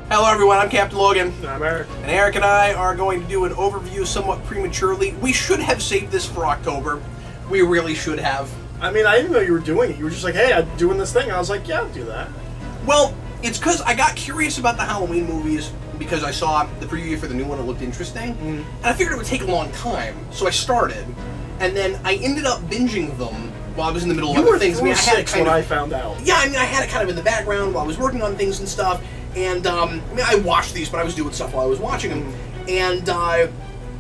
Hello everyone, I'm Captain Logan. I'm Eric. And Eric and I are going to do an overview somewhat prematurely. We should have saved this for October. We really should have. I mean, I didn't know you were doing it. You were just like, hey, I'm doing this thing. I was like, yeah, I'll do that. Well, it's because I got curious about the Halloween movies because I saw the preview for the new one. It looked interesting. And I figured it would take a long time. So I started. And then I ended up binging them while I was in the middle of other things. I found out. Yeah, I mean, I had it kind of in the background while I was working on things and stuff. And, I mean, I watched these, but I was doing stuff while I was watching them. And,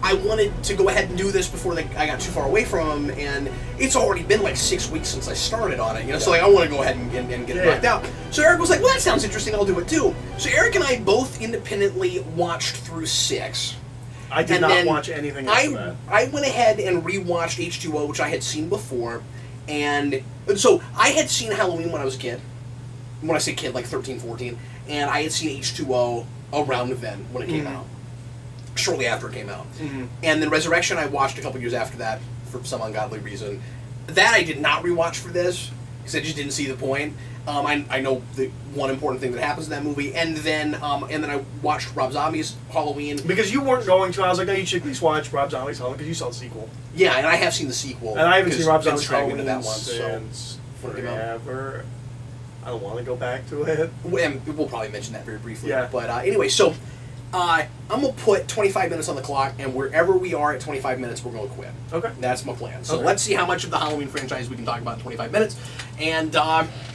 I wanted to go ahead and do this before I got too far away from them, and it's already been like 6 weeks since I started on it, you know, so like, I want to go ahead and get it knocked out. So Eric was like, well, that sounds interesting, I'll do it too. So Eric and I both independently watched through 6. I did not watch anything after that. I went ahead and rewatched H2O, which I had seen before, and so I had seen Halloween when I was a kid. When I say kid, like 13, 14, and I had seen H2O around then when it came out. Shortly after it came out. And then Resurrection I watched a couple years after that for some ungodly reason. That I did not rewatch for this, because I just didn't see the point. I know the one important thing that happens in that movie, and then I watched Rob Zombie's Halloween. Because you weren't going to, I was like, no, you should at least watch Rob Zombie's Halloween, because you saw the sequel. Yeah, and I have seen the sequel. And I haven't seen Rob Zombie's Halloween Halloween since forever. I don't want to go back to it. We'll probably mention that very briefly. Yeah. But anyway, so I'm going to put 25 minutes on the clock, and wherever we are at 25 minutes, we're going to quit. Okay. That's my plan. So let's see how much of the Halloween franchise we can talk about in 25 minutes. And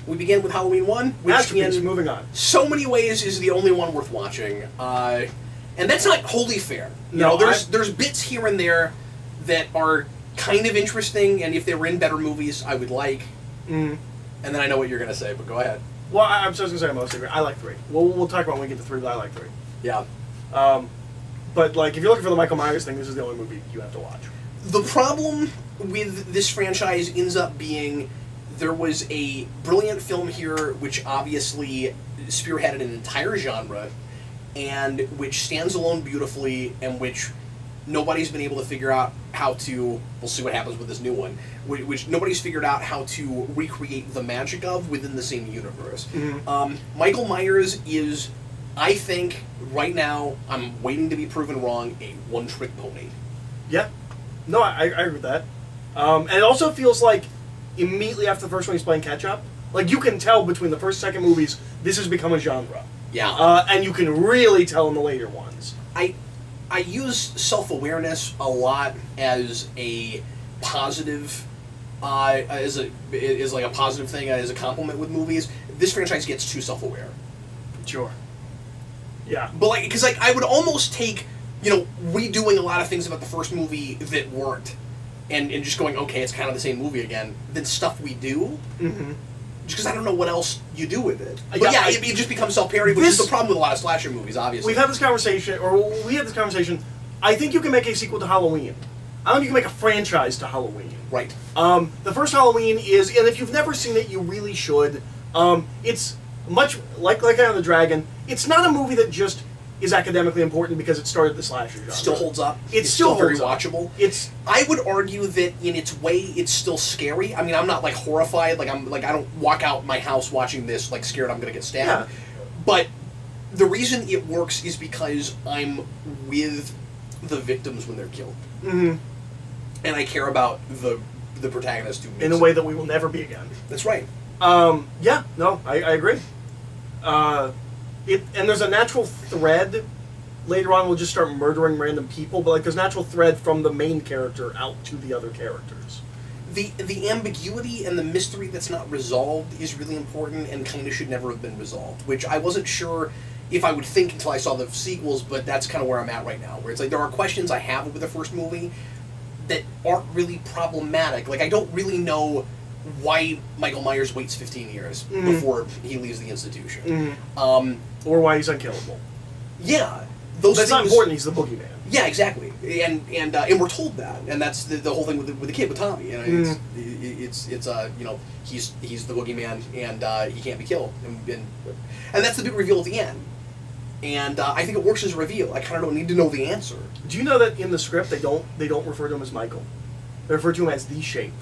we begin with Halloween 1, which moving on. So many ways is the only one worth watching. And that's not wholly fair. No, there's bits here and there that are kind of interesting, and if they were in better movies, I would like. And then I know what you're going to say, but go ahead. Well, I'm just going to say I mostly agree. I like 3. We'll talk about when we get to 3, but I like 3. Yeah. But, like, if you're looking for the Michael Myers thing, this is the only movie you have to watch. The problem with this franchise ends up being there was a brilliant film here which obviously spearheaded an entire genre and which stands alone beautifully and which nobody's been able to figure out how to, we'll see what happens with this new one, which nobody's figured out how to recreate the magic of within the same universe. Michael Myers is, I think, right now, I'm waiting to be proven wrong, a one-trick pony. Yeah. No, I agree with that. And it also feels like immediately after the first one he's playing catch-up. Like, you can tell between the first and second movies, this has become a genre. Yeah. And you can really tell in the later ones. I use self-awareness a lot as a positive, as like a positive thing, as a compliment with movies. This franchise gets too self-aware. Sure. Yeah. But like, because like I would almost take, you know, redoing a lot of things about the first movie that worked, and just going, okay, it's kind of the same movie again, than stuff we do. Just because I don't know what else you do with it. But yeah, it just becomes self-parody, which is the problem with a lot of slasher movies, obviously. We've had this conversation, I think you can make a sequel to Halloween. I don't think you can make a franchise to Halloween. Right. The first Halloween is, and if you've never seen it, you really should. It's much like Eye of the Dragon. It's not a movie that just is academically important because it started the slasher genre. Still holds up. It's still very watchable. I would argue that in its way, it's still scary. I mean, I'm not like horrified. Like I don't walk out my house watching this like scared I'm gonna get stabbed. Yeah. But the reason it works is because I'm with the victims when they're killed, and I care about the protagonist who in a way that we will never be again. That's right. Yeah. No, I agree. And there's a natural thread. Later on, we'll just start murdering random people, but like there's a natural thread from the main character out to the other characters. The ambiguity and the mystery that's not resolved is really important and kind of should never have been resolved, which I wasn't sure if I would think until I saw the sequels, but that's kind of where I'm at right now, where it's like there are questions I have with the first movie that aren't really problematic. Like, I don't really know why Michael Myers waits 15 years before he leaves the institution. Or why he's unkillable. Yeah. That's not important, he's the boogeyman. Yeah, exactly. And we're told that. And that's the whole thing with the kid, with Tommy. You know, it's you know, he's the boogeyman and he can't be killed. And that's the big reveal at the end. And I think it works as a reveal. I kind of don't need to know the answer. Do you know that in the script they don't refer to him as Michael? They refer to him as the Shape.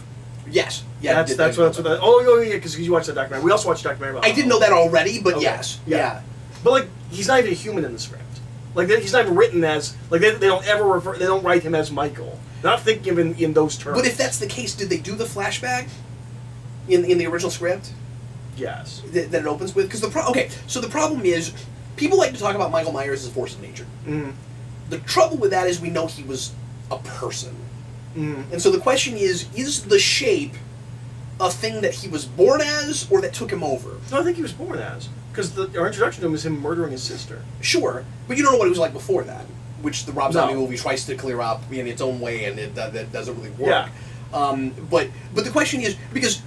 Yes. Yeah. That's what oh yeah, because you watched the documentary. We also watched the documentary about I didn't know that already, but yes. Yeah. But like he's not even a human in the script. Like he's not even written as like they don't ever refer. They don't write him as Michael. They're not thinking of him in those terms. But if that's the case, did they do the flashback in the original script? Yes. That it opens with? Because so the problem is people like to talk about Michael Myers as a force of nature. Mm-hmm. The trouble with that is we know he was a person. Mm-hmm. And so the question is the shape a thing that he was born as or that took him over? No, I think he was born as. Because our introduction to him is him murdering his sister. Sure, but you don't know what he was like before that, which the Rob Zombie No. movie tries to clear up in its own way, and that doesn't really work. Yeah. But the question is, because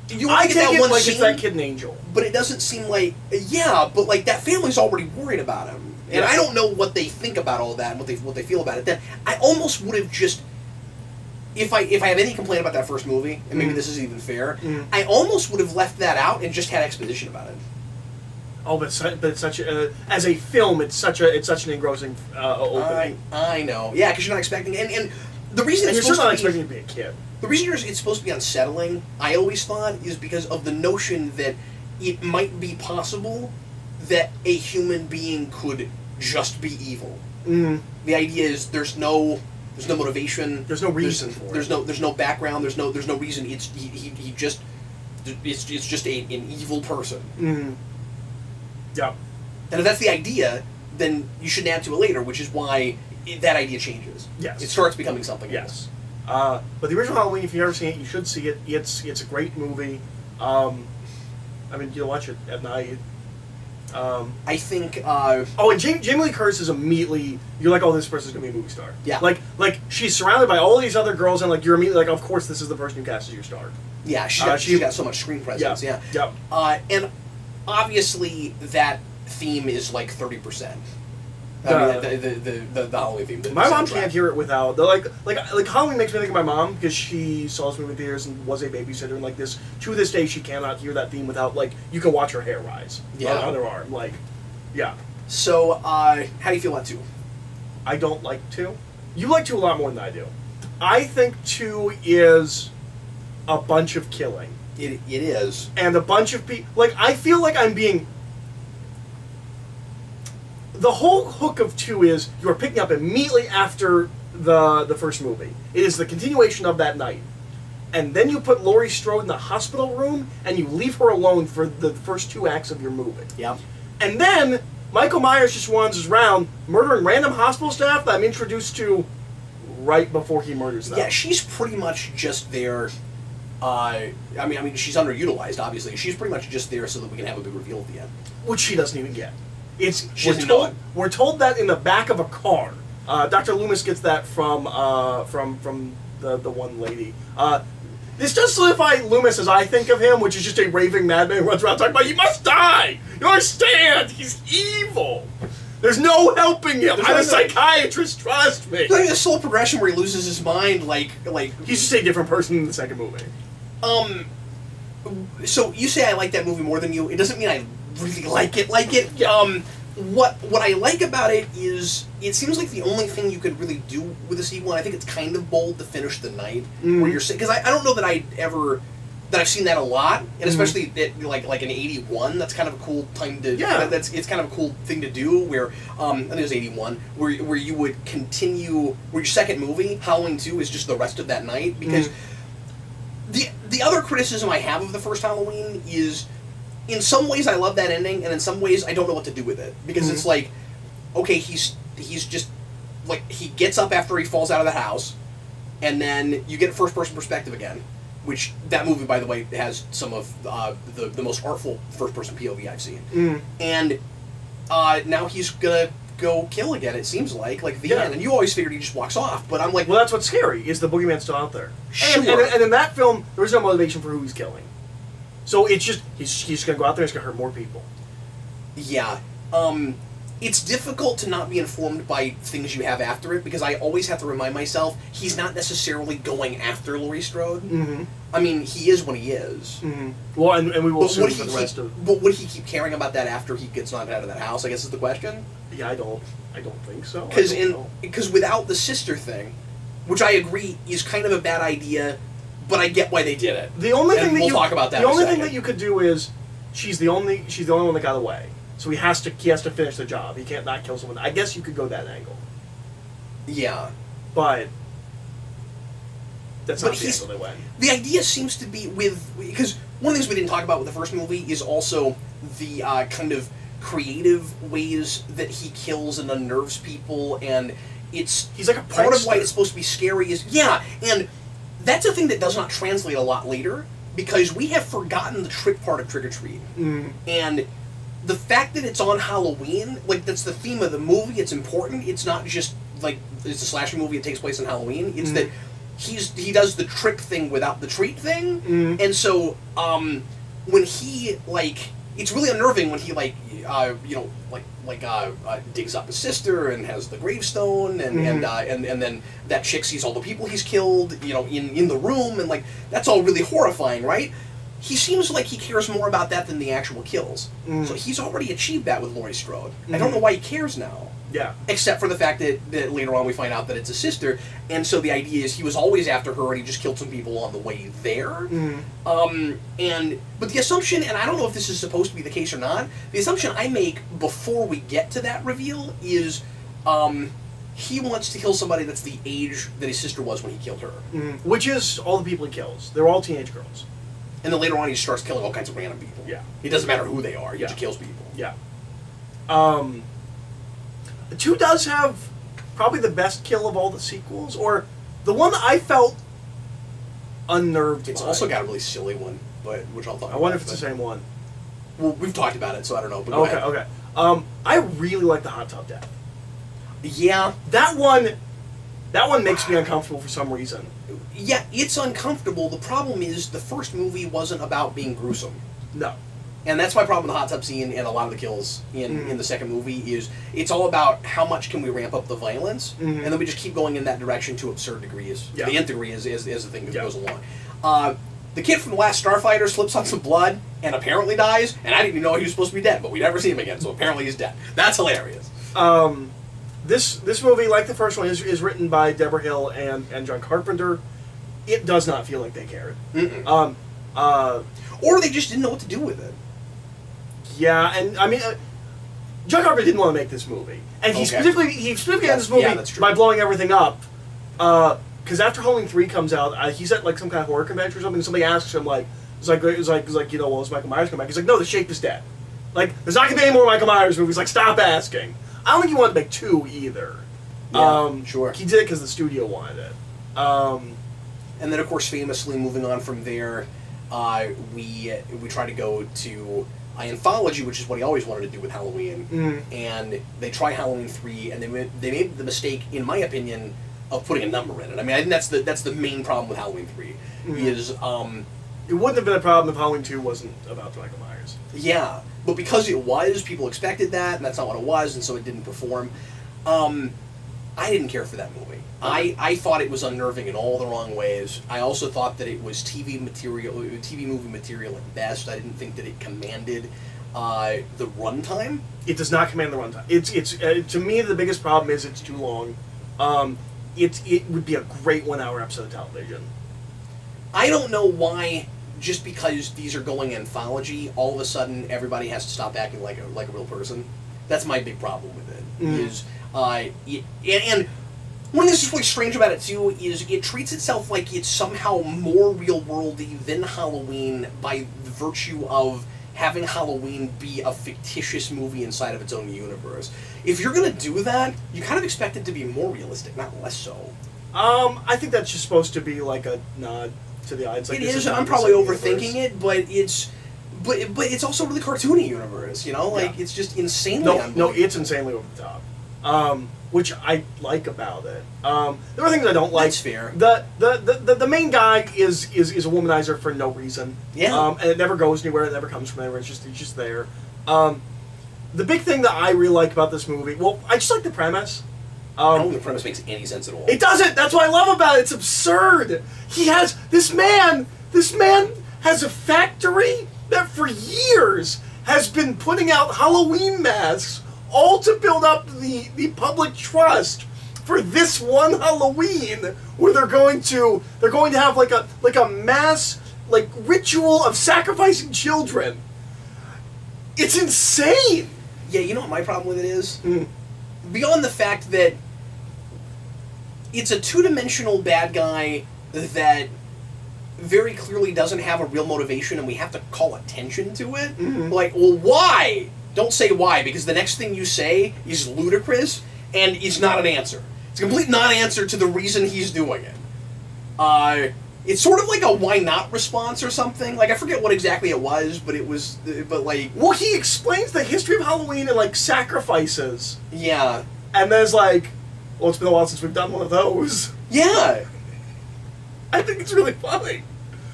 you I look at take that it one like scene, it's that kid and Angel. but it doesn't seem like, yeah, but like that family's already worried about him. And Yeah. I don't know what they think about all that and what they feel about it. Then I almost would have just, if I have any complaint about that first movie, and maybe this is even fair, I almost would have left that out and just had exposition about it. Oh, but it's such a, as a film, it's such an engrossing opening. I know, yeah, because you're not expecting, and the reason And it's you're supposed still not to be, expecting to be a kid. the reason it's supposed to be unsettling, I always thought, is because of the notion that it might be possible that a human being could just be evil. Mm-hmm. The idea is there's no motivation. There's no reason for it. There's no background. There's no reason. It's just an evil person. Mm-hmm. Yep. And if that's the idea, then you shouldn't add to it later, which is why that idea changes. Yes. It starts becoming something Yes. else. But the original Halloween, if you've never seen it, you should see it. It's a great movie. I mean, you watch it at night. I think. Oh, and Jamie Lee Curtis is immediately, you're like, oh, this person's gonna be a movie star. Yeah. Like she's surrounded by all these other girls, and like you're immediately like, of course, this is the person who cast as your star. Yeah, she's got so much screen presence. Yeah. Yep. And obviously that theme is like 30%. I mean, the Halloween theme. My mom can't hear it without like Halloween makes me think of my mom because she saw this movie in theaters and was a babysitter and like this to this day she cannot hear that theme without like you can watch her hair rise on her arm yeah. So how do you feel about 2? I don't like 2. You like 2 a lot more than I do. I think 2 is a bunch of killing. It is. And a bunch of people like I feel like I'm being. The whole hook of 2 is you are picking up immediately after the first movie. It is the continuation of that night. And then you put Laurie Strode in the hospital room and you leave her alone for the first 2 acts of your movie. Yeah. And then Michael Myers just wanders around murdering random hospital staff that I'm introduced to right before he murders them. Yeah, she's pretty much just there. I mean, she's underutilized. Obviously, she's pretty much just there so that we can have a big reveal at the end. Which she doesn't even get. We're told that in the back of a car. Dr. Loomis gets that from the one lady. This does solidify Loomis as I think of him, which is just a raving madman who runs around talking about, "You must die! You understand? He's evil! There's no helping him! I'm a psychiatrist, trust me!" There's like a slow progression where he loses his mind, like... He's just a different person in the second movie. So you say I like that movie more than you. It doesn't mean I really like it. Yeah. What I like about it is it seems like the only thing you could really do with a sequel, and I think it's kind of bold to finish the night where you're because I don't know that I've seen that a lot, and especially like in '81. That's kind of a cool time to it's kind of a cool thing to do. Where I think it was '81, where you would continue where your second movie Halloween 2 is just the rest of that night because the other criticism I have of the first Halloween is. In some ways, I love that ending, and in some ways, I don't know what to do with it because it's like, okay, he's just like he gets up after he falls out of the house, and then you get first-person perspective again, which that movie, by the way, has some of the most artful first-person POV I've seen, and now he's gonna go kill again. It seems like the end, and you always figured he just walks off, but I'm like, well, that's what's scary is the boogeyman's still out there, sure. and in that film, there was no motivation for who he's killing. So it's just, he's going to go out there and he's going to hurt more people. Yeah. It's difficult to not be informed by things you have after it, because I always have to remind myself, he's not necessarily going after Laurie Strode. I mean, he is when he is. Well, and we will see for the rest of... But would he keep caring about that after he gets knocked out of that house, I guess is the question? Yeah, I don't think so. Because without the sister thing, which I agree is kind of a bad idea... But I get why they did it. The only thing that we'll talk about that. The only thing that you could do is she's the only one that got away. so he has to finish the job. He can't not kill someone. I guess you could go that angle. Yeah. But that's not the angle they went. The idea seems to be because one of the things we didn't talk about with the first movie is also the kind of creative ways that he kills and unnerves people, and he's like a part of why it's supposed to be scary is and that's a thing that does not translate a lot later, because we have forgotten the trick part of Trick or Treat. And the fact that it's on Halloween, like, that's the theme of the movie, it's important. It's not just like it's a slasher movie, it takes place on Halloween. It's that he does the trick thing without the treat thing. And so when he, like, it's really unnerving when he, like, digs up his sister and has the gravestone, and then that chick sees all the people he's killed, you know, in the room, and, like, that's all really horrifying, right? He seems like he cares more about that than the actual kills. So he's already achieved that with Laurie Strode. I don't know why he cares now. Yeah. Except for the fact that later on we find out that it's a sister, and so the idea is he was always after her and he just killed some people on the way there. But the assumption, and I don't know if this is supposed to be the case or not, the assumption I make before we get to that reveal is he wants to kill somebody that's the age that his sister was when he killed her. Which is all the people he kills. They're all teenage girls. And then later on he starts killing all kinds of random people. Yeah. It doesn't matter who they are, he just kills people. Yeah. 2 does have probably the best kill of all the sequels, or the one that I felt unnerved It's by. also got a really silly one, but which I'll talk about. I wonder if it's the same one. Well, we've talked about it, so I don't know. But go ahead. Okay. I really like the hot tub death. Yeah. That one makes me uncomfortable for some reason. Yeah, it's uncomfortable. The problem is the first movie wasn't about being gruesome. No. And that's my problem with the hot tub scene and a lot of the kills in the second movie is it's all about how much can we ramp up the violence, and then we just keep going in that direction to absurd degrees. To the nth degree as the thing goes along. The kid from The Last Starfighter slips on some blood and apparently dies, and I didn't even know he was supposed to be dead, but we never see him again, so apparently he's dead. That's hilarious. This movie, like the first one, is written by Deborah Hill and John Carpenter. It does not feel like they cared. Or they just didn't know what to do with it. Yeah, and I mean, John Carpenter didn't want to make this movie, and he specifically had this movie by blowing everything up. Because after Halloween 3 comes out, he's at like some kind of horror convention or something. And somebody asks him like, it's like you know, well, is Michael Myers come back? He's like, no, the Shape is dead. Like, there's not gonna be any more Michael Myers movies. Like, stop asking. I don't think he wanted to make 2 either. Yeah, sure. He did it because the studio wanted it. And then, of course, famously moving on from there, we try to go to anthology, which is what he always wanted to do with Halloween. And they try Halloween 3, and they made the mistake, in my opinion, of putting a number in it. I mean, I think that's the main problem with Halloween 3 is it wouldn't have been a problem if Halloween 2 wasn't about Michael Myers. Yeah, but because it was, people expected that, and that's not what it was, and so it didn't perform. I didn't care for that movie. I thought it was unnerving in all the wrong ways. I also thought that it was TV movie material at best. I didn't think that it commanded the runtime. It does not command the runtime. It's to me the biggest problem is it's too long. It would be a great 1-hour episode of television. I don't know why. Just because these are going anthology, all of a sudden everybody has to stop acting like a real person. That's my big problem with it. And one thing that's really strange about it too is it treats itself like it's somehow more real-worldy than Halloween by virtue of having Halloween be a fictitious movie inside of its own universe. If you're gonna do that, you kind of expect it to be more realistic, not less so. I think that's just supposed to be like a nod to the audience. Like, it is. I'm probably overthinking it, but it's also a really cartoony universe. You know, like it's just insanely. No, it's insanely over the top. Which I like about it. There are things I don't like. That's fair. The main guy is a womanizer for no reason. Yeah. And it never goes anywhere. It never comes from anywhere. It's just there. The big thing that I really like about this movie, well, I just like the premise. I don't think the premise makes any sense at all. It doesn't. That's what I love about it. It's absurd. He has this man has a factory that for years has been putting out Halloween masks, all to build up the public trust for this one Halloween, where they're going to have like a mass ritual of sacrificing children. It's insane. Yeah, you know what my problem with it is? Mm. Beyond the fact that it's a two-dimensional bad guy that very clearly doesn't have a real motivation, and we have to call attention to it. Mm-hmm. Like, well, why? Don't say why, because the next thing you say is ludicrous, and it's not an answer. It's a complete non-answer to the reason he's doing it. It's sort of like a why not response or something. Like, I forget what exactly it was, but it was, but like... Well, he explains the history of Halloween and, like, sacrifices. Yeah. And there's like, well, it's been a while since we've done one of those. Yeah. I think it's really funny.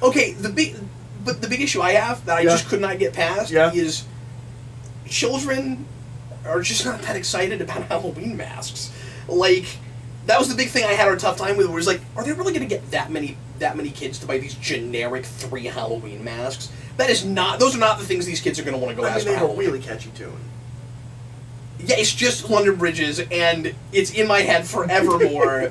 Okay, the big issue I have that I just could not get past is children are just not that excited about Halloween masks. Like, that was the big thing I had a tough time with. Was like, are they really going to get that many kids to buy these generic 3 Halloween masks? That is not. Those are not the things these kids are going to want to go as for they have a Halloween. really catchy tune. Yeah, it's just London Bridges, and it's in my head forevermore.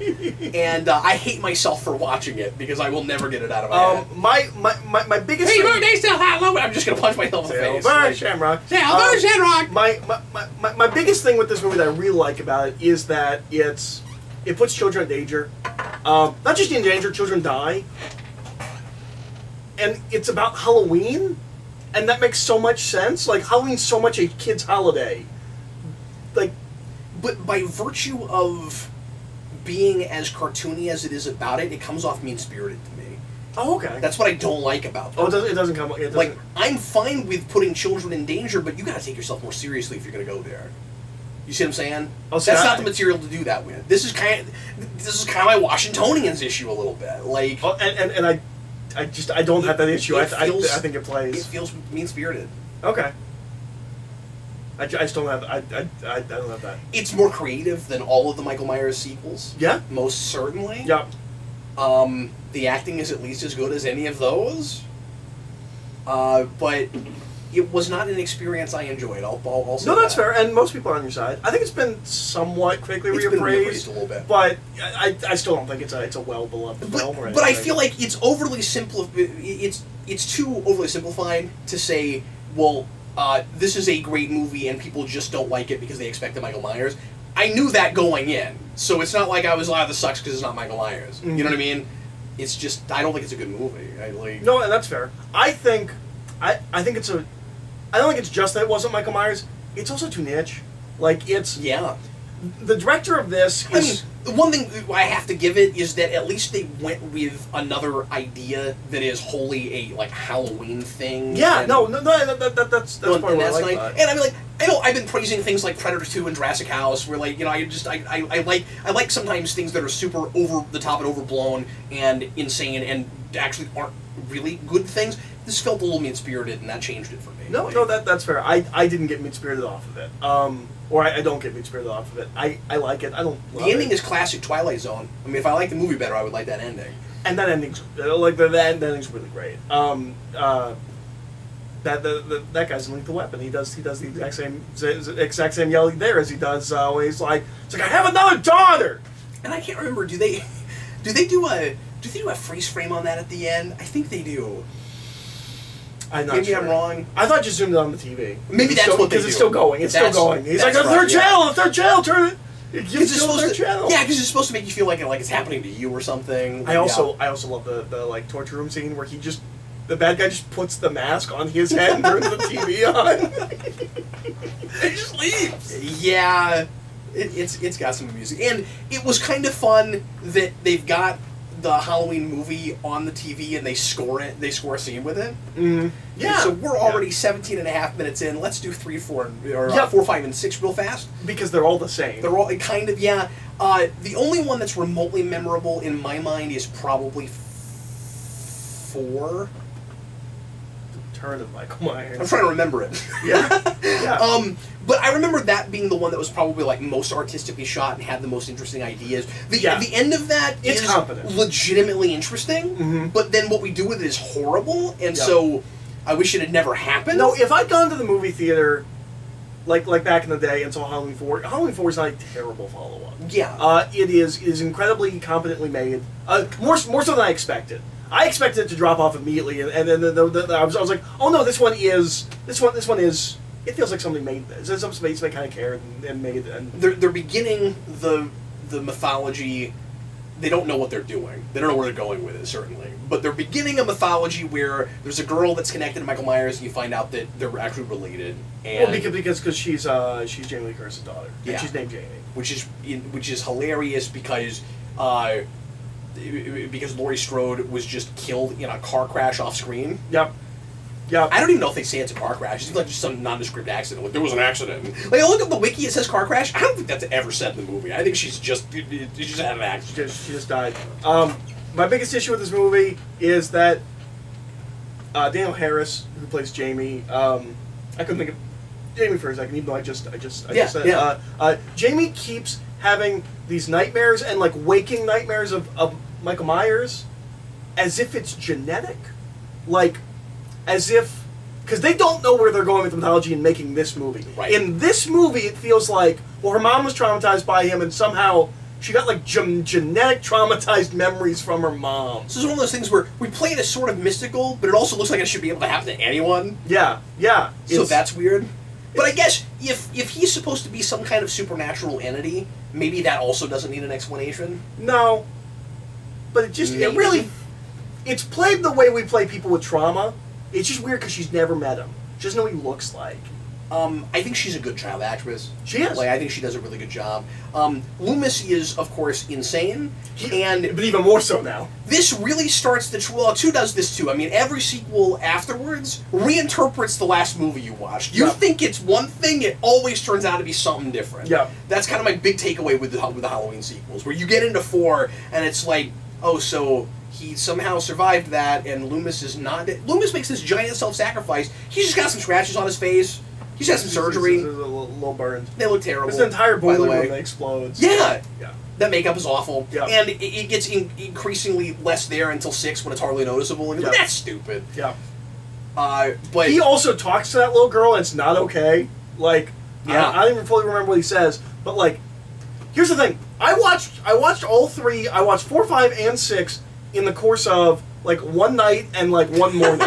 And I hate myself for watching it because I will never get it out of my head. My biggest. Hey, look, they still Halloween. I'm just gonna punch myself in the face. Like, Shamrock. Shamrock. My biggest thing with this movie that I really like about it is that it puts children in danger. Not just in danger, children die. And it's about Halloween, and that makes so much sense. Like, Halloween's so much a kid's holiday. Like, but by virtue of being as cartoony as it is about it, it comes off mean-spirited to me. oh, okay. That's what I don't like about it. Oh, it doesn't come. It doesn't. Like, I'm fine with putting children in danger, but you gotta take yourself more seriously if you're gonna go there. You see what I'm saying? Oh, see, That's not the material to do that with. This is kind of my Washingtonians issue a little bit. Like, oh, and I don't have that issue. I think it plays. It feels mean-spirited. Okay. I just don't have. I don't have that. It's more creative than all of the Michael Myers sequels. Yeah. Most certainly. Yeah. The acting is at least as good as any of those. But it was not an experience I enjoyed. I'll say No, that's that. fair, and most people are on your side. I think it's been somewhat quickly reappraised a little bit, but I still don't think it's a well beloved film. Or but I anything. feel like it's overly simple. It's too overly simplified to say, well, this is a great movie and people just don't like it because they expected Michael Myers. I knew that going in, so it's not like I was this sucks because it's not Michael Myers. Mm-hmm. You know what I mean? It's just I don't think it's a good movie. No, and that's fair. I think it's a. I don't think it's just that it wasn't Michael Myers. It's also too niche. Like, it's... Yeah. The director of this is... I mean, one thing I have to give it is that at least they went with another idea that is wholly a, Halloween thing. Yeah, and, that's part of what I like about it. And I mean, I know I've been praising things like Predator 2 and Jurassic House, where, I like sometimes things that are super over the top and overblown and insane and actually aren't really good things. This felt a little mean-spirited, and that changed it for me. No, that's fair. I didn't get mean-spirited off of it. Or I don't get mean-spirited off of it. I like it. I don't love The ending is classic Twilight Zone. I mean, if I like the movie better, I would like that ending. And that ending's that ending's really great. That guy's in Lethal Weapon. He does the exact same yelling there as he does when he's like, I have another daughter. And I can't remember. Do they do a freeze frame on that at the end? I think they do. I'm not Maybe sure. I'm wrong. I thought you zoomed in on the TV. Maybe that's what they do. Because it's still going. It's still going. He's like, the third channel, turn it. It's supposed to, channel. Yeah, because it's supposed to make you feel like it's happening to you or something. I also love the torture room scene where the bad guy just puts the mask on his head and turns the TV on. He just leaves. Yeah, it's got some music, and it was kind of fun that they've got the Halloween movie on the TV and they score a scene with it. Mm. Yeah. So we're already 17 and a half minutes in. Let's do 3, 4, or 4, 5, and 6 real fast. Because they're all the same. They're all kind of, yeah. The only one that's remotely memorable in my mind is probably 4. The Turn of Michael Myers. I'm trying to remember it. Yeah. But I remember that being the one that was probably most artistically shot and had the most interesting ideas. The end of that is competent. Legitimately interesting, but then what we do with it is horrible, and so I wish it had never happened. No, if I'd gone to the movie theater, like back in the day and saw Halloween 4, Halloween 4 is not a terrible follow-up. Yeah. It is incredibly competently made. More so than I expected. I expected it to drop off immediately, and then I was like, oh no, this one is it feels like somebody made this. Some spaceman kind of cared and made it. And they're beginning the mythology. They don't know what they're doing. They don't know where they're going with it, certainly. But they're beginning a mythology where there's a girl that's connected to Michael Myers, and you find out that they're actually related. And well, because she's Jamie Lee Curtis's daughter. Yeah. And she's named Jamie. Which is hilarious because Laurie Strode was just killed in a car crash off screen. Yep. Yeah, I don't even know if they say it's a car crash. It's like just some nondescript accident. Like, there was an accident. Like, I look up the wiki, it says car crash. I don't think that's ever said in the movie. I think she just had an accident. She just died. My biggest issue with this movie is that Daniel Harris, who plays Jamie, I couldn't think of Jamie for a second, even though I just said Jamie keeps having these nightmares and like waking nightmares of Michael Myers, as if it's genetic, like. As if, because they don't know where they're going with the mythology in making this movie. Right. In this movie, it feels like, well, her mom was traumatized by him, and somehow she got like genetic traumatized memories from her mom. So it's one of those things where we play it as sort of mystical, but it also looks like it should be able to happen to anyone. Yeah. So that's weird. But I guess if he's supposed to be some kind of supernatural entity, maybe that also doesn't need an explanation. No. But it's played the way we play people with trauma. It's just weird because she's never met him. She doesn't know what he looks like. I think she's a good child actress. She is. Like, I think she does a really good job. Loomis is, of course, insane. But even more so now. This really starts the... Well, 2 does this too. I mean, every sequel afterwards reinterprets the last movie you watched. You think it's one thing, it always turns out to be something different. Yeah. That's kind of my big takeaway with the Halloween sequels, where you get into 4, and it's like, oh, so... he somehow survived that, and Loomis is not... Loomis makes this giant self-sacrifice. He's just got some scratches on his face. He's had some surgery. He's a little burned. They look terrible. This entire boiler room that explodes. Yeah. Yeah. That makeup is awful. Yeah. And it gets increasingly less there until 6 when it's hardly noticeable. And that's stupid. Yeah. But he also talks to that little girl, and it's not okay. Like, yeah. I don't even fully remember what he says, but like, here's the thing. I watched all 3. I watched 4, 5, and 6 in the course of like one night and like one morning.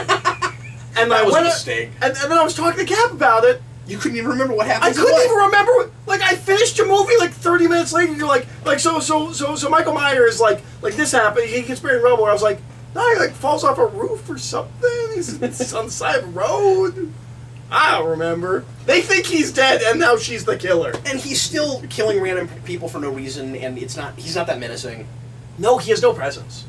And that was a mistake. And then I was talking to Cap about it. You couldn't even remember what happened. I couldn't even remember. Like, I finished a movie like 30 minutes later. You're like so Michael Myers like this happened. He gets buried in rubble. I was like, no, he like falls off a roof or something. He's on the side of the road. I don't remember. They think he's dead, and now she's the killer. And he's still killing random people for no reason, and he's not that menacing. No, he has no presence.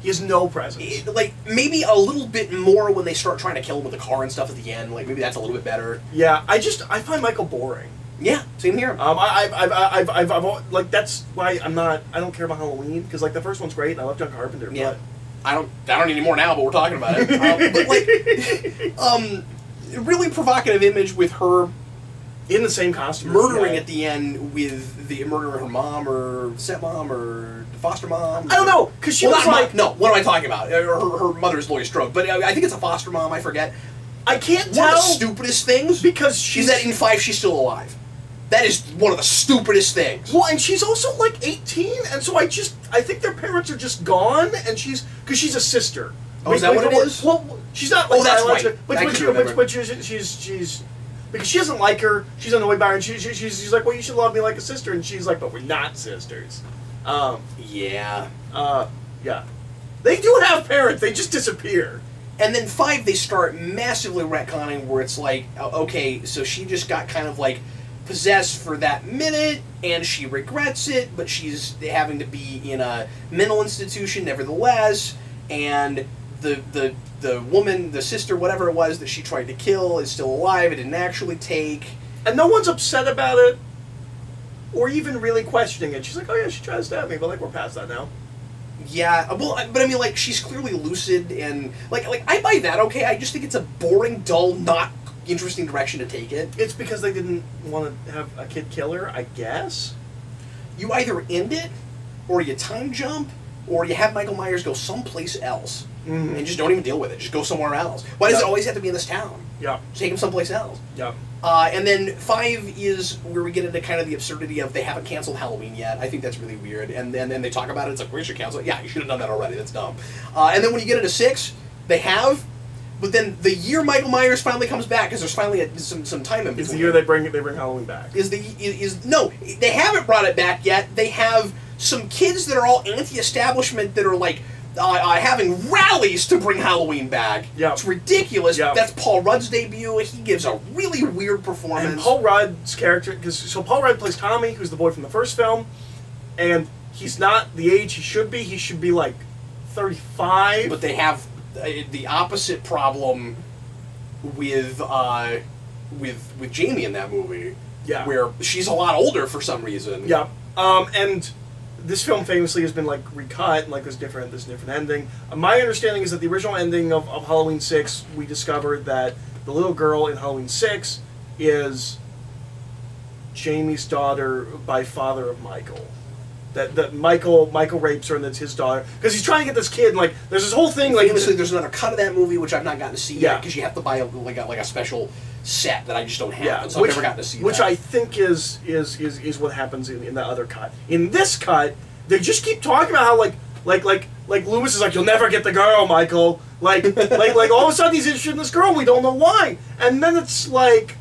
He has no presence. Like, maybe a little bit more when they start trying to kill him with the car and stuff at the end. Like, maybe that's a little bit better. Yeah, I find Michael boring. Yeah, same here. I've like, that's why I don't care about Halloween, because like the first one's great, and I love John Carpenter. Yeah. But I don't anymore now, but we're talking about it. But like, really provocative image with her in the same costume, murdering at the end with the murder of her mom or stepmom or foster mom. I don't know, because she was like, no. What am I talking about? Her mother is Laurie Strode, but I think it's a foster mom. I forget. I can't tell. One of the stupidest things, because she's that in 5 she's still alive. That is one of the stupidest things. Well, and she's also like 18, and so I think their parents are just gone, and because she's a sister. Oh, is that what it is? Well, she's not. Like, that's right. But she's because she doesn't like her. She's annoyed by her, and she's like, well, you should love me like a sister, and she's like, but we're not sisters. Yeah. Yeah. They do have parents. They just disappear. And then 5, they start massively retconning where it's like, okay, so she just got kind of like possessed for that minute, and she regrets it, but she's having to be in a mental institution nevertheless, and the woman, the sister, whatever it was that she tried to kill is still alive. It didn't actually take. And no one's upset about it, or even really questioning it. She's like, oh yeah, she tried to stab me, but like, we're past that now. Yeah, well, but I mean, like, she's clearly lucid, and like I buy that, okay? I just think it's a boring, dull, not interesting direction to take it. It's because they didn't want to have a kid kill her, I guess. You either end it, or you time jump, or you have Michael Myers go someplace else, and just don't even deal with it. Just go somewhere else. Why does it always have to be in this town? Yeah. Just take him someplace else. Yeah. And then 5 is where we get into kind of the absurdity of they haven't canceled Halloween yet. I think that's really weird. And then they talk about it. It's like, we should cancel it. Yeah, you should have done that already. That's dumb. And then when you get into 6, they have, But then the year Michael Myers finally comes back, because there's finally some time in between. It's the year they bring Halloween back. No, they haven't brought it back yet. They have some kids that are all anti-establishment that are like having rallies to bring Halloween back. Yeah. It's ridiculous. Yeah. That's Paul Rudd's debut. He gives a really weird performance. And Paul Rudd's character, so Paul Rudd plays Tommy, who's the boy from the first film, and he's not the age he should be. He should be like 35. But they have the opposite problem with Jamie in that movie. Yeah. Where she's a lot older for some reason. Yeah. And this film famously has been like recut and like this different ending. My understanding is that the original ending of Halloween 6, we discovered that the little girl in Halloween 6 is Jamie's daughter by father of Michael. That Michael rapes her and that's his daughter because he's trying to get this kid. And, like there's this whole thing. Like famously, there's another cut of that movie which I've not gotten to see yeah. yet because you have to buy a special set that I just don't have. Yeah, and so I've never gotten to see which that. I think is what happens in the other cut. In this cut, they just keep talking about how like Loomis is like, you'll never get the girl, Michael. Like all of a sudden he's interested in this girl and we don't know why. And then it's like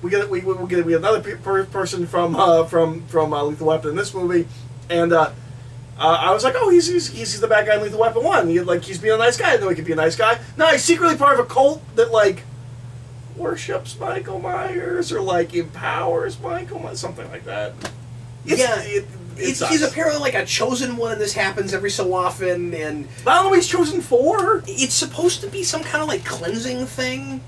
we get another person from Lethal Weapon in this movie, and I was like, oh, he's the bad guy in Lethal Weapon 1. He's being a nice guy. I didn't know he could be a nice guy. No, he's secretly part of a cult that like worships Michael Myers or like empowers Michael Myers, something like that. He's apparently like a chosen one, and this happens every so often. And I don't know what he's chosen for. It's supposed to be some kind of like cleansing thing.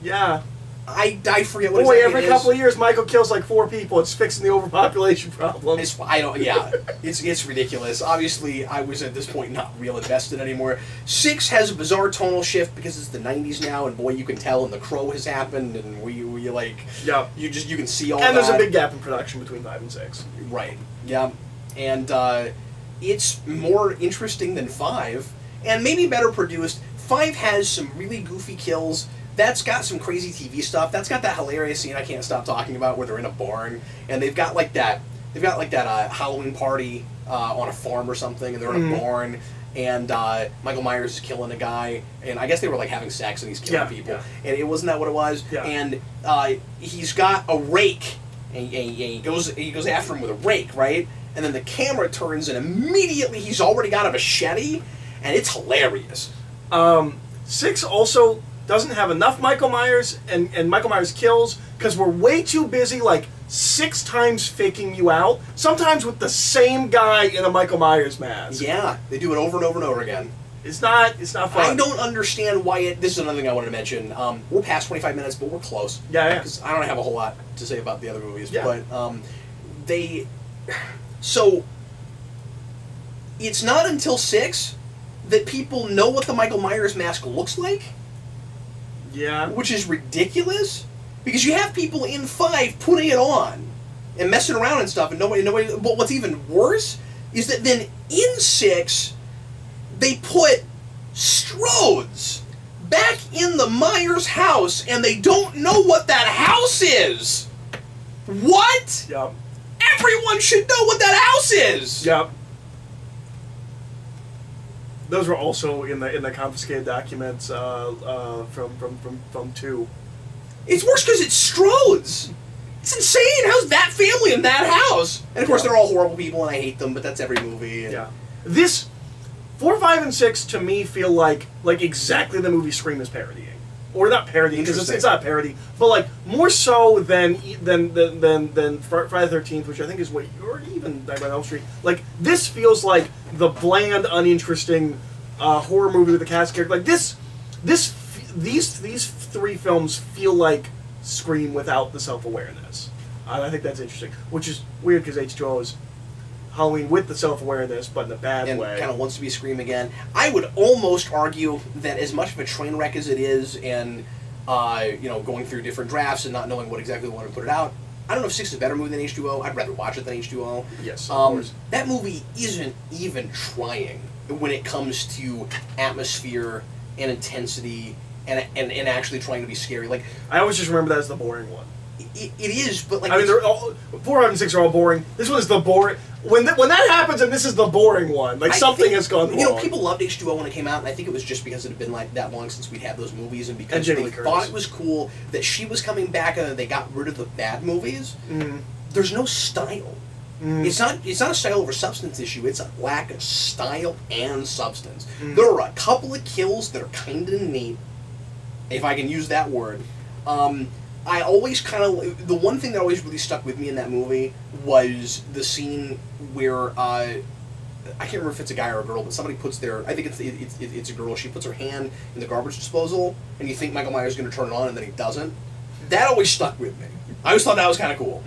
Yeah. I forget what Boy, exactly every couple of years, Michael kills like 4 people. It's fixing the overpopulation problem. It's ridiculous. Obviously, I was at this point not real invested anymore. 6 has a bizarre tonal shift because it's the 90s now, and boy, you can tell, and The Crow has happened, and we like, yeah, you can see all that. And there's a big gap in production between 5 and 6. Right. Yeah. And it's more interesting than 5, and maybe better produced. 5 has some really goofy kills. That's got some crazy TV stuff. That's got that hilarious scene I can't stop talking about where they're in a barn and they've got like that Halloween party on a farm or something, and they're in a barn, and Michael Myers is killing a guy, and I guess they were like having sex and he's killing people, and it wasn't that what it was. Yeah. And he's got a rake, and he goes after him with a rake, right? And then the camera turns, and immediately he's already got a machete, and it's hilarious. 6 also doesn't have enough Michael Myers and Michael Myers kills because we're way too busy like 6 times faking you out, sometimes with the same guy in a Michael Myers mask. Yeah, they do it over and over and over again. It's not fun. I don't understand why this is another thing I wanted to mention. We're past 25 minutes, but we're close. Yeah. Because I don't have a whole lot to say about the other movies. Yeah. But so it's not until 6 that people know what the Michael Myers mask looks like. Yeah. Which is ridiculous, because you have people in 5 putting it on and messing around and stuff, and nobody. But what's even worse is that then in 6 they put Strodes back in the Myers house, and they don't know what that house is. What? Yep. Everyone should know what that house is. Yep. Those were also in the confiscated documents from 2. It's worse because it's Strodes. It's insane. How's that family in that house? And of course, they're all horrible people, and I hate them. But that's every movie. And yeah. This 4, 5, and 6 to me feel like exactly the movie Scream is parodying, or not parodying because it's not a parody, but like more so than Friday the 13th, which I think is or even Nightmare on Elm Street. Like this feels like the bland, uninteresting horror movie with a cast character. Like these 3 films feel like Scream without the self-awareness. And I think that's interesting, which is weird because H2O is Halloween with the self-awareness, but in a bad way. And kind of wants to be Scream again. I would almost argue that as much of a train wreck as it is, and going through different drafts and not knowing what exactly we want to put it out, I don't know if 6 is a better movie than H2O. I'd rather watch it than H2O. Yes, of course. That movie isn't even trying when it comes to atmosphere and intensity and actually trying to be scary. Like, I always just remember that as the boring one. It is, but like I mean, they're all 4, 5, and 6 are all boring. This one's the boring. When that happens, and this is the boring one, like something has gone wrong. You know, people loved H2O when it came out, and I think it was just because it had been like that long since we'd had those movies, and because they thought it was cool that she was coming back, and they got rid of the bad movies. There's no style. It's not a style over substance issue. It's a lack of style and substance. There are a couple of kills that are kind of neat, if I can use that word. I always kind of... The one thing that always really stuck with me in that movie was the scene where... I can't remember if it's a guy or a girl, but somebody puts their... I think it's a girl. She puts her hand in the garbage disposal, and you think Michael Myers is going to turn it on, and then he doesn't. That always stuck with me. I always thought that was kind of cool.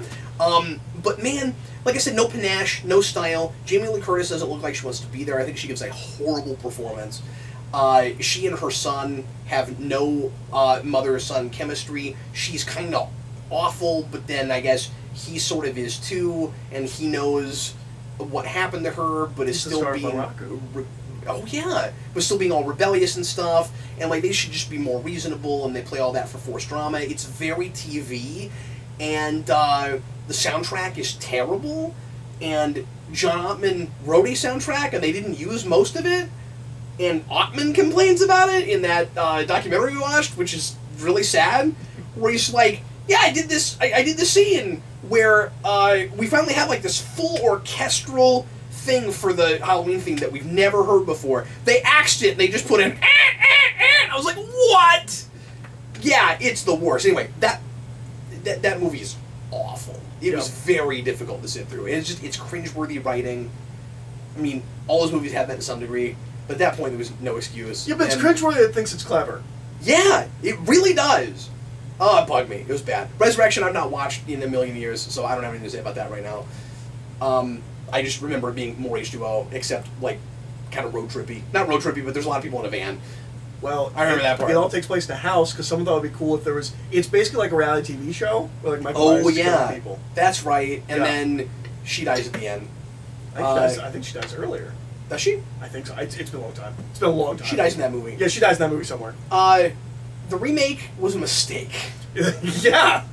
But man, like I said, no panache, no style. Jamie Lee Curtis doesn't look like she wants to be there. I think she gives a horrible performance. She and her son have no mother-son chemistry. She's kind of awful, but then I guess he sort of is too, and he knows what happened to her, but is still being... Oh yeah, but still being all rebellious and stuff, and like they should just be more reasonable, and they play all that for forced drama. It's very TV, and the soundtrack is terrible, and John Ottman wrote a soundtrack, and they didn't use most of it. And Ottman complains about it in that documentary we watched, which is really sad, where he's like, yeah, I did this scene where we finally have like this full orchestral thing for the Halloween theme that we've never heard before. They axed it, and they just put in, I was like, what? Yeah, it's the worst. Anyway, that movie is awful. It was very difficult to sit through. It's cringeworthy writing. I mean, all those movies have that to some degree. But at that point, there was no excuse. Yeah, but it's cringeworthy that thinks it's clever. Yeah, it really does. Oh, it bugged me. It was bad. Resurrection I've not watched in a million years, so I don't have anything to say about that right now. I just remember it being more H2O, except, like, kind of road trippy. Not road trippy, but there's a lot of people in a van. Well, I remember that part. It all takes place in a house, because someone thought it would be cool if there was... It's basically like a reality TV show, where like Michael Myers is killing people. That's right. And then she dies at the end. I think she dies earlier. Does she? I think so. It's been a long time. It's been a long time. She dies in that movie. Yeah, she dies in that movie somewhere. The remake was a mistake. Yeah!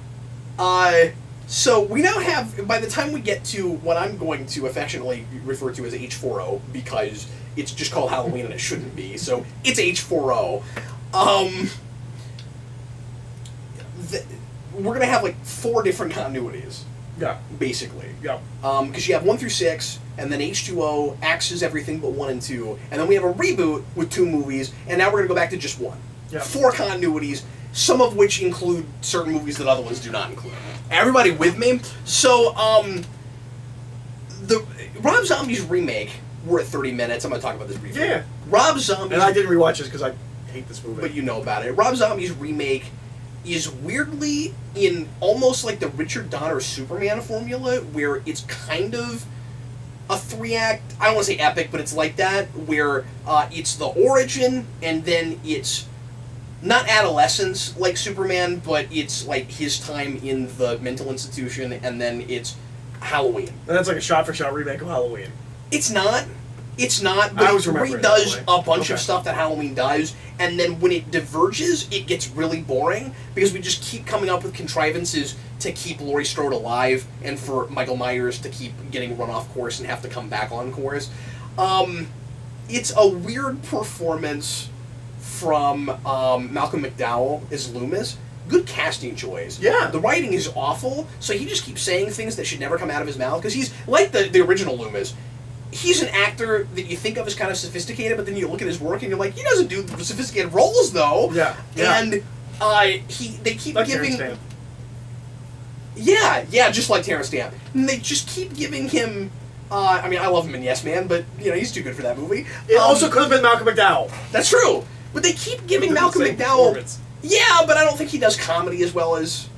So we now have, by the time we get to what I'm going to affectionately refer to as H4O, because it's just called Halloween and it shouldn't be, so it's H4O. We're going to have like 4 different continuities. Yeah. Basically. Yeah. Because you have 1 through 6, and then H2O axes everything but 1 and 2, and then we have a reboot with 2 movies, and now we're going to go back to just 1. Yeah. 4 continuities, some of which include certain movies that other ones do not include. Everybody with me? So, the Rob Zombie's remake, we're at 30 minutes, I'm going to talk about this briefly. Yeah. Rob Zombie's... And I didn't rewatch this because I hate this movie. But you know about it. Rob Zombie's remake is weirdly in almost like the Richard Donner Superman formula, where it's kind of a 3-act, I don't want to say epic, but it's like that, where it's the origin, and then it's not adolescence like Superman, but it's like his time in the mental institution, and then it's Halloween. And that's like a shot-for-shot remake of Halloween. It's not. It's not, but it redoes a bunch of stuff that Halloween does, and then when it diverges, it gets really boring, because we just keep coming up with contrivances to keep Laurie Strode alive, and for Michael Myers to keep getting run off course and have to come back on course. It's a weird performance from Malcolm McDowell as Loomis. Good casting choice. Yeah. The writing is awful, so he just keeps saying things that should never come out of his mouth, because he's like the original Loomis. He's an actor that you think of as kind of sophisticated, but then you look at his work and you're like, he doesn't do sophisticated roles, though. Yeah. And they keep like giving... Terrence Stamp. Yeah, just like Terrence Stamp. And they just keep giving him... I mean, I love him in Yes Man, but, you know, he's too good for that movie. It also could have been Malcolm McDowell. That's true. But they keep giving Malcolm McDowell... Yeah, but I don't think he does comedy as well as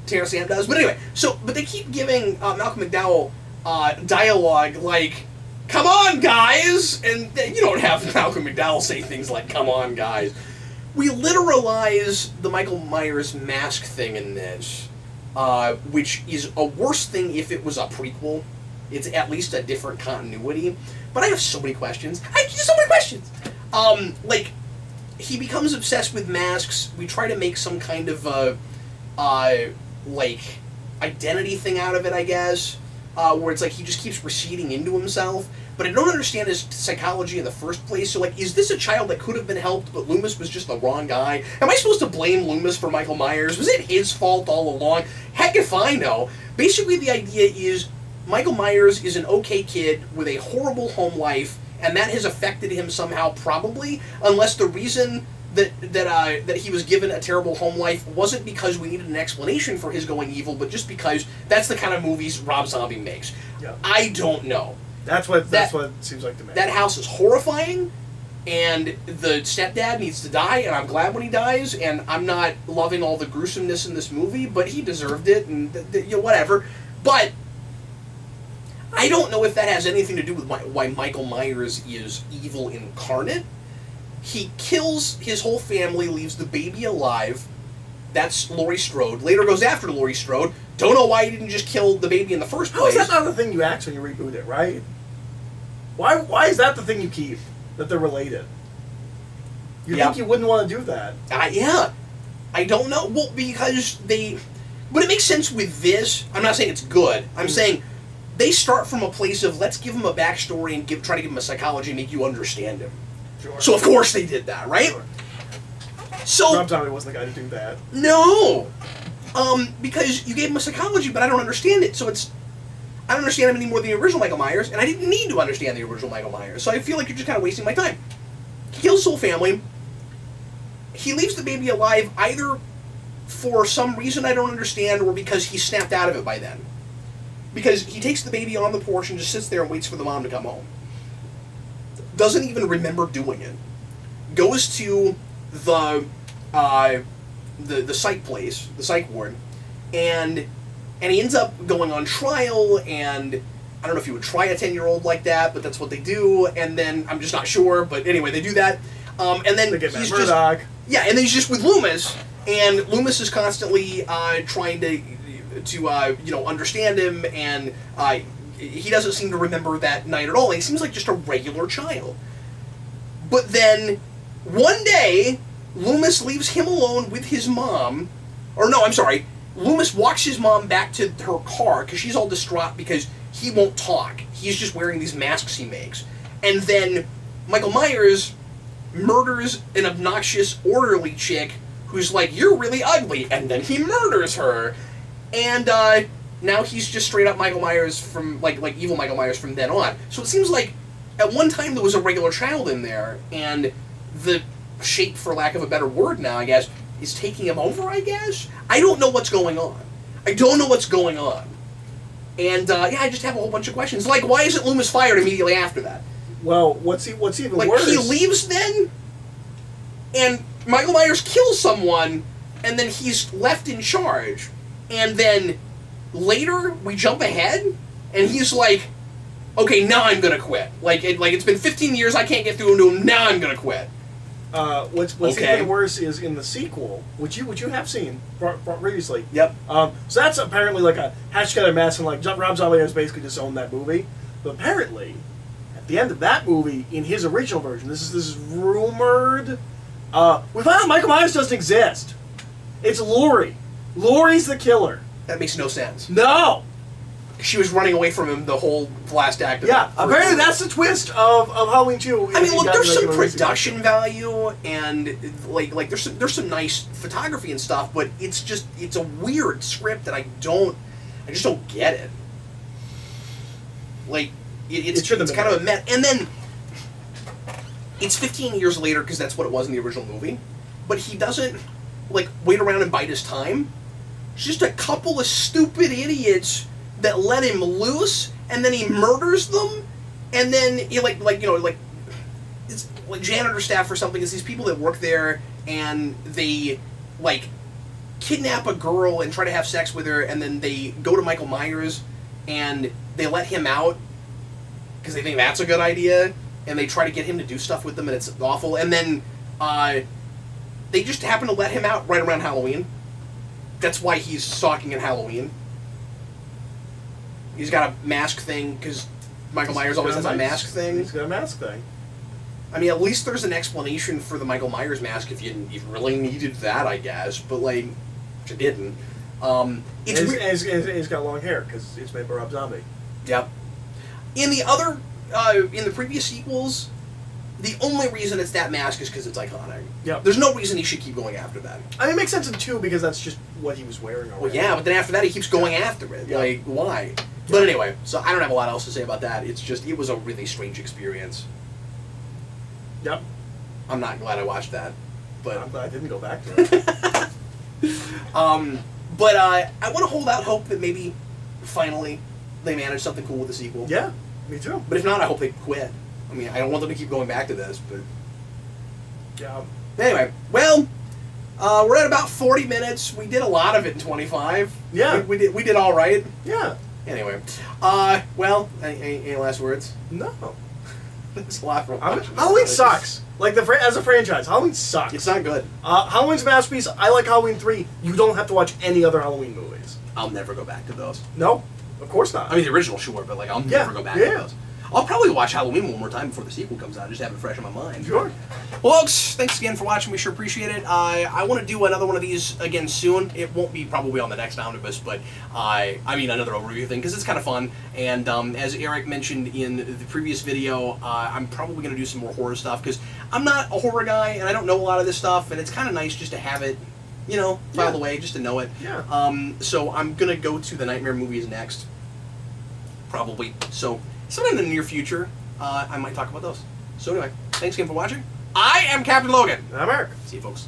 Terrence Stamp does. But anyway, but they keep giving Malcolm McDowell dialogue like, "Come on, guys!" And you don't have Malcolm McDowell say things like, "Come on, guys." We literalize the Michael Myers mask thing in this, which is a worse thing if it was a prequel. It's at least a different continuity. But I have so many questions. Like, he becomes obsessed with masks. We try to make some kind of like, identity thing out of it, I guess, where it's like he just keeps receding into himself. But I don't understand his psychology in the first place. So, like, is this a child that could have been helped, but Loomis was just the wrong guy? Am I supposed to blame Loomis for Michael Myers? Was it his fault all along? Heck if I know. Basically, the idea is Michael Myers is an okay kid with a horrible home life, and that has affected him somehow, probably, unless the reason that he was given a terrible home life wasn't because we needed an explanation for his going evil, but just because that's the kind of movies Rob Zombie makes. Yeah. I don't know. That's what it seems like to me. That house is horrifying, and the stepdad needs to die, and I'm glad when he dies, and I'm not loving all the gruesomeness in this movie, but he deserved it, and whatever. But I don't know if that has anything to do with why Michael Myers is evil incarnate. He kills his whole family, leaves the baby alive. That's Laurie Strode. Later goes after Laurie Strode. Don't know why he didn't just kill the baby in the first place. How is that not the thing you ask when you reboot it, right? Why is that the thing you keep? That they're related? You think you wouldn't want to do that? Yeah. I don't know. Well, because they... But it makes sense with this. I'm not saying it's good. I'm saying they start from a place of, let's give him a backstory and try to give him a psychology and make you understand him. Sure. So, of course, they did that, right? Sure. So... Rob Zombie wasn't the guy to do that. No! Because you gave him a psychology, but I don't understand it. So it's... I don't understand him any more than the original Michael Myers, and I didn't need to understand the original Michael Myers. So I feel like you're just kind of wasting my time. He kills his whole family. He leaves the baby alive either for some reason I don't understand or because he snapped out of it by then. Because he takes the baby on the porch and just sits there and waits for the mom to come home. Doesn't even remember doing it. Goes to the psych place, the psych ward, and he ends up going on trial, and I don't know if you would try a 10-year-old like that, but that's what they do, and then, I'm just not sure, but anyway, they do that, and then they get he's just... Yeah, and then he's just with Loomis, and Loomis is constantly trying to understand him, and he doesn't seem to remember that night at all. He seems like just a regular child. But then, one day, Loomis leaves him alone with his mom, or no, I'm sorry, Loomis walks his mom back to her car, because she's all distraught because he won't talk. He's just wearing these masks he makes. And then Michael Myers murders an obnoxious, orderly chick who's like, you're really ugly, and then he murders her. And now he's just straight up Michael Myers from, like evil Michael Myers from then on. So it seems like at one time there was a regular child in there, and the shape, for lack of a better word now, I guess, is taking him over, I guess? I don't know what's going on. I don't know what's going on. And, yeah, I just have a whole bunch of questions. Like, why isn't Loomis fired immediately after that? Well, what's even like, worse... he leaves then, and Michael Myers kills someone, and then he's left in charge. And then later, we jump ahead, and he's like, okay, now I'm gonna quit. Like it's been 15 years, I can't get through into him, now I'm gonna quit. What's even worse is in the sequel, which you have seen previously. Yep. So that's apparently like a hatched together mess, and like Rob Zombie has basically disowned that movie. But apparently, at the end of that movie, in his original version, this is rumored. We found out Michael Myers doesn't exist. It's Laurie. Laurie's the killer. That makes no sense. No. She was running away from him the whole last act of yeah, apparently that's the twist of Halloween 2. I mean, look, there's some production value, and like there's some nice photography and stuff, but it's a weird script that I just don't get it. Like, it's kind of a mess. And then, it's 15 years later, because that's what it was in the original movie, but he doesn't, like, wait around and bide his time. It's just a couple of stupid idiots that let him loose, and then he murders them, and then he it's like janitor staff or something. It's these people that work there, and they like kidnap a girl and try to have sex with her, and then they go to Michael Myers, and they let him out because they think that's a good idea, and they try to get him to do stuff with them, and it's awful. And then they just happen to let him out right around Halloween. That's why he's stalking at Halloween. He's got a mask thing, because Michael Myers always has a mask thing. He's got a mask thing. I mean, at least there's an explanation for the Michael Myers mask if you really needed that, I guess. But, like, which I didn't. It's weird. And he's got long hair because it's made by Rob Zombie. Yep. In the other, in the previous sequels, the only reason it's that mask is because it's iconic. Yep. There's no reason he should keep going after that. I mean, it makes sense in 2 because that's just what he was wearing already. Well, yeah, but then after that he keeps going after it. Yep. Like, why? But anyway, so I don't have a lot else to say about that. It's just, it was a really strange experience. Yep. I'm not glad I watched that. But I'm glad I didn't go back to it. But I want to hold out hope that maybe, finally, they manage something cool with the sequel. Yeah, me too. But if not, I hope they quit. I mean, I don't want them to keep going back to this, but... Yeah. Anyway, well, we're at about 40 minutes. We did a lot of it in 25. Yeah. We did all right. Yeah. Anyway, well, any last words? No. It's a lot for Halloween sucks. Like, as a franchise, Halloween sucks. It's not good. Halloween's a masterpiece. I like Halloween 3. You don't have to watch any other Halloween movies. I'll never go back to those. No, of course not. I mean, the original, sure, but, like, I'll never go back to those. I'll probably watch Halloween one more time before the sequel comes out, just to have it fresh in my mind. Sure. Well, folks, thanks again for watching. We sure appreciate it. I want to do another one of these again soon. It won't be probably on the next Omnibus, but I mean another overview thing, because it's kind of fun. And as Eric mentioned in the previous video, I'm probably going to do some more horror stuff, because I'm not a horror guy, and I don't know a lot of this stuff, and it's kind of nice just to have it, you know, filed away, just to know it. Yeah. So I'm going to go to the Nightmare movies next, probably. So sometime in the near future, I might talk about those. So anyway, thanks again for watching. I am Captain Logan. And I'm Eric. See you, folks.